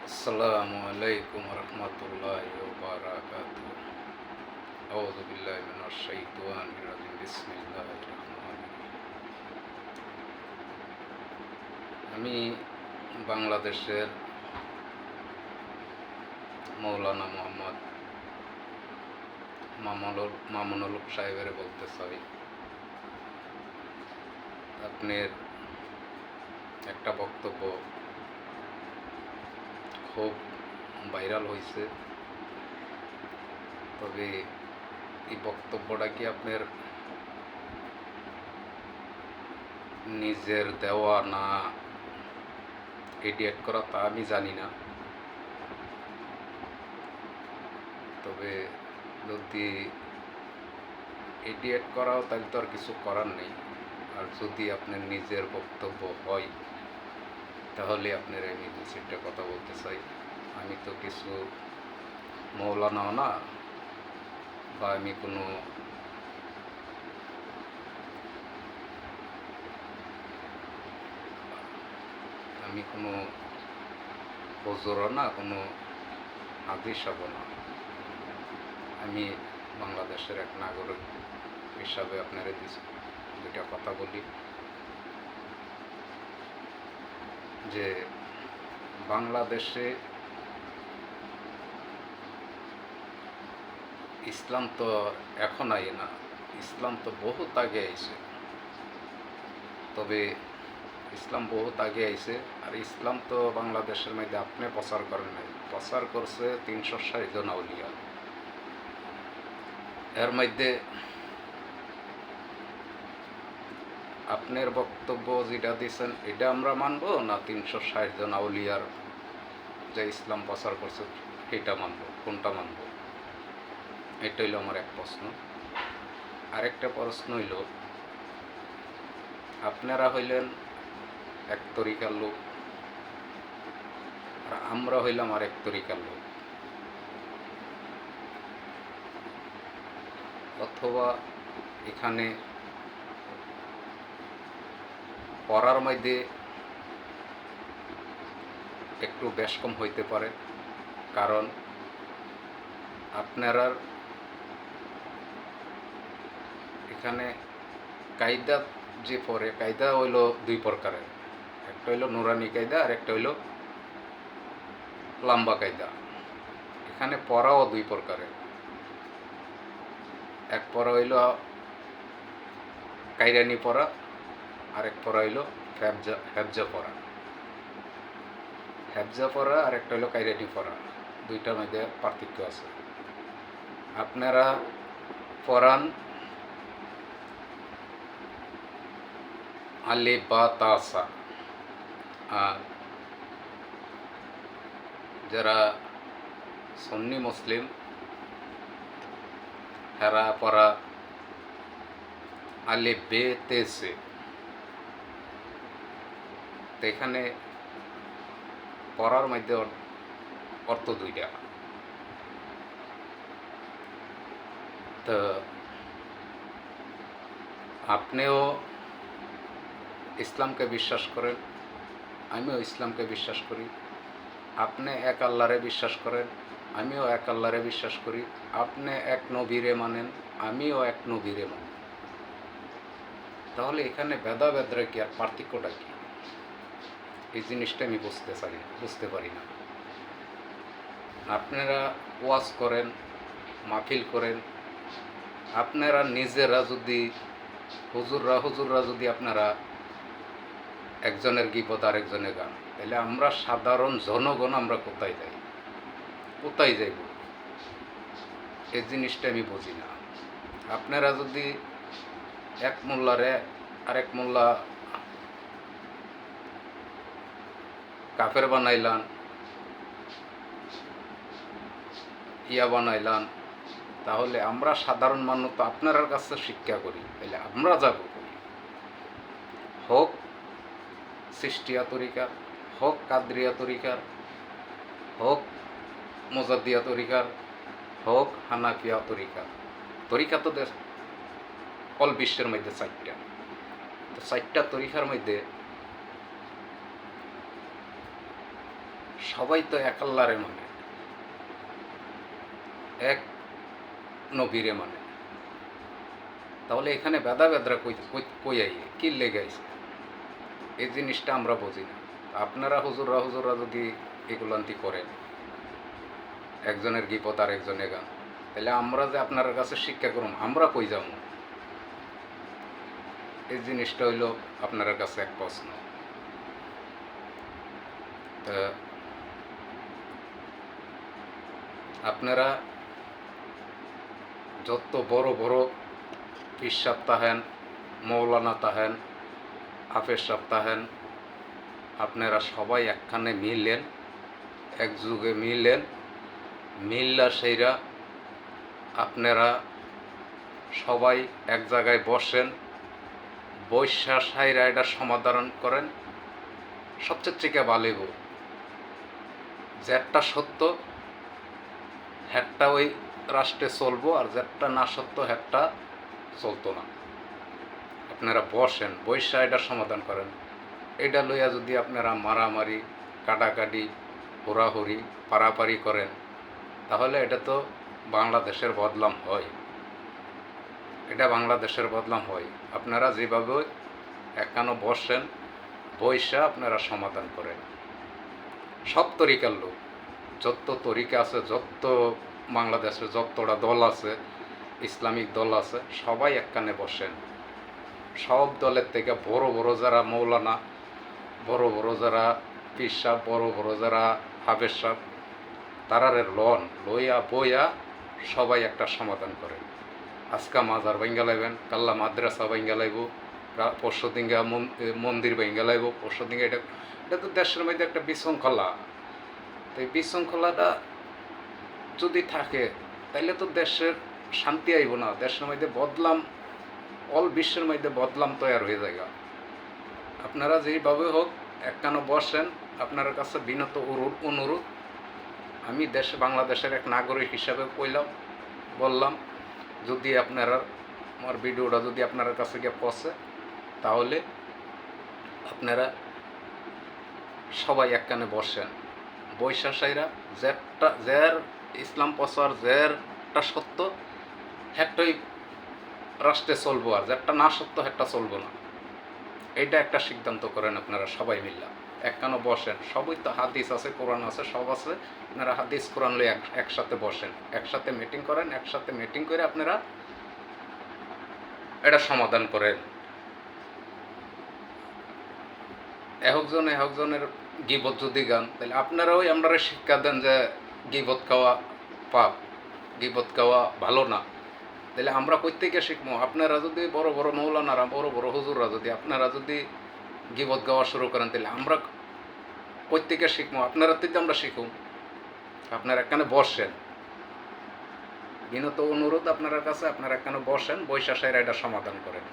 আসসালামু আলাইকুম রহমতুল্লাহি ওয়া বারাকাতুহু। আউযু বিল্লাহি মিনাশ শাইতানির রাজিম। বিসমিল্লাহির রহমানির রহিম। আমি বাংলাদেশের মৌলানা মোহাম্মদ মামুনুল হক সাহেবের বলতে চাই, আপনার একটা বক্তব্য খুব ভাইরাল হয়েছে। তবে এই বক্তব্যটা কি আপনার নিজের দেওয়া না এডিট করা তা আমি জানি না। তবে যদি এডিট করাও তাহলে তো আর কিছু করার নেই। আর যদি আপনার নিজের বক্তব্য হয় তাহলে আপনার আমি দু চারটা কথা বলতে চাই। আমি তো কিছু মৌলানাও না, বা আমি কোনো হুজুরও না, কোনো হাদিসও না। আমি বাংলাদেশের এক নাগরিক হিসাবে আপনারা দুটা কথা বলি যে বাংলাদেশে ইসলাম তো এখন আই না, ইসলাম তো বহুত আগে আইছে। তবে ইসলাম বহুত আগে আইছে, আর ইসলাম তো বাংলাদেশের মধ্যে আপনি প্রচার করেন নাই, প্রচার করছে 360 জন আউলিয়া। এর মধ্যে আপনার বক্তব্য যেটা দিচ্ছেন এটা আমরা মানবো না 360 জন আউলিয়ার যে ইসলাম প্রচার করছে এটা মানবো? কোনটা মানবো? এটা হইল আমার এক প্রশ্ন। আরেকটা প্রশ্ন হইল, আপনারা হইলেন এক তরিকার লোক আর আমরা হইলাম আরেক তরিকার লোক, অথবা এখানে পড়ার মধ্যে একটু বেশ কম হইতে পারে। কারণ আপনারা এখানে কায়দা যে পড়ে, কায়দা হইল দুই প্রকারের, একটা হইল নুরানি কায়দা আর একটা হইল লম্বা কায়দা। এখানে পড়াও দুই প্রকারের, এক পড়া হইল কাইরানি পড়া আর এক পড়া হইল হেফজা পড়া। হেফজা পড়া আর একটা হইল কাইরানি পড়া, দুইটার মধ্যে পার্থক্য আছে। আপনারা পড়ান আলিফ বা তাসা, আর যারা সুন্নি মুসলিম হেরা পড়া আলিফ বে তেসে। তো এখানে পড়ার মধ্যে অর্থ দুইটা। তো আপনিও ইসলামকে বিশ্বাস করেন, আমিও ইসলামকে বিশ্বাস করি। আপনি এক আল্লাহরে বিশ্বাস করেন, আমিও এক আল্লাহরে বিশ্বাস করি। আপনি এক নবীরে মানেন, আমিও এক নবীরে মানি। তাহলে এখানে ভেদাভেদরা কি আর পার্থক্যটা কি? এই জিনিসটা আমি বুঝতে পারি না। আপনারা ওয়াজ করেন, মাহফিল করেন, আপনারা নিজেরা যদি হুজুররা যদি আপনারা একজনের গীবত আরেকজনের গান, তাহলে আমরা সাধারণ জনগণ আমরা কোথায় যাইব? এই জিনিসটা আমি বুঝি না। আপনারা যদি এক মোল্লারে আরেক মোল্লা কাফের বানাইলান, বানাইলান, তাহলে আমরা সাধারণ মানুষ তো আপনার কাছে শিক্ষা করি, তাহলে আমরা যাব করি। হোক সৃষ্টিয়া তরিকার, হোক কাদরিয়া তরিকার, হোক মোজাদ্দিয়া তরিকার, হোক হানাফিয়া তরিকার। তরিকা তো অল বিশ্বের মধ্যে 4টা। তো 4টা তরিকার মধ্যে সবাই তো এক আল্লাহরে মানে, এক নবীরে মানে, তাহলে এখানে বেদরা কই আইয়ে কি লেগাইছে, এই জিনিসটা আমরা বুঝি না। আপনারা হুজুররা যদি এগুলান্তি করেন, একজনের গিপত আর একজনের গান, তাহলে আমরা যে আপনার কাছে শিক্ষা করুম, আমরা কই যাব? এই জিনিসটা হইল আপনার কাছে এক প্রশ্ন। আপনারা যত বড় বড় পীর সাহেব তাহেন, মৌলানা তাহেন, হাফেজ সাহেব তাহেন, আপনারা সবাই একখানে মিললেন, একযুগে মিললেন, মিল্লা সেইরা আপনারা সবাই এক জায়গায় বসেন, বৈশা সাইরা এটা সমাধান করেন। সবচেয়ে থেকে বালিব যেটা সত্য হ্যাটটা ওই রাষ্ট্রে চলবো, আর যেটা না সত্য হ্যাটটা চলতো না। আপনারা বসেন, বৈশা এটা সমাধান করেন। এটা লইয়া যদি আপনারা মারামারি, কাটাকাটি, হুড়াহুড়ি, পারাপারি করেন, তাহলে এটা তো বাংলাদেশের বদনাম হয়, এটা বাংলাদেশের বদনাম হয়। আপনারা যেভাবে একানো বসেন, বৈশা আপনারা সমাধান করেন। সব তরিকার লোক, যত তরিকা আছে, যত বাংলাদেশে যতটা দল আছে, ইসলামিক দল আছে, সবাই একখানে বসেন। সব দলের থেকে বড় বড় যারা মৌলানা, বড় বড় যারা পীর সাহেব, বড় বড় যারা হাফেজ সাহেব, তারারে লন লইয়া বইয়া সবাই একটা সমাধান করে। আজকা মাজার ভাঙ্গা লাইবেন, কাল্লা মাদ্রাসা ভাঙ্গা লাইব, পরশু দিনগা মন্দির ভাঙ্গা লাইব, পরশু দিনগা এটা এটা তো দেশের মধ্যে একটা বিশৃঙ্খলা। তো এই বিশৃঙ্খলাটা যদি থাকে, তাইলে তো দেশের শান্তি আইব না, দেশের মধ্যে বদলাম, অল বিশ্বের মধ্যে বদলাম তৈরি হয়ে যায়। আপনারা যেইভাবে হোক একখানো বসেন। আপনার কাছে বিনত অনুরোধ, আমি বাংলাদেশের এক নাগরিক হিসাবে বললাম, যদি আপনারা আমার ভিডিওটা যদি আপনার কাছে গিয়ে পৌঁছে, তাহলে আপনারা সবাই একখানে বসেন, বৈশা সাইরা যার ইসলাম প্রচার, যারটা সত্য হ্যাটটাই রাষ্ট্রে চলবো, আর যারটা না সত্য হ্যাটটা চলবো না। এইটা একটা সিদ্ধান্ত করেন আপনারা সবাই মিল্লা, একখানে বসেন। সবই তো হাদিস আছে, কোরআন আছে, সব আছে। আপনারা হাদিস কোরআন লই একসাথে বসেন, একসাথে মিটিং করেন, একসাথে মিটিং করে আপনারা এটা সমাধান করেন। একজনের গিবত যদি গান, তাহলে আপনারাও আমরা শিক্ষা দেন যে গিবত খাওয়া পাপ, গিবত খাওয়া ভালো না। তাহলে আমরা কই থেকে শিখবো? আপনারা যদি বড় বড় মৌলানারা, বড় বড় হুজুররা যদি আপনারা যদি গিবত গাওয়া শুরু করেন, তাহলে আমরা কই থেকে শিখবো? আপনারা থেকে আমরা শিখুন। আপনারা এখানে বসেন, বিনত অনুরোধ আপনার কাছে, আপনারা এখানে বসেন, বৈশা সাইরা এটা সমাধান করেন।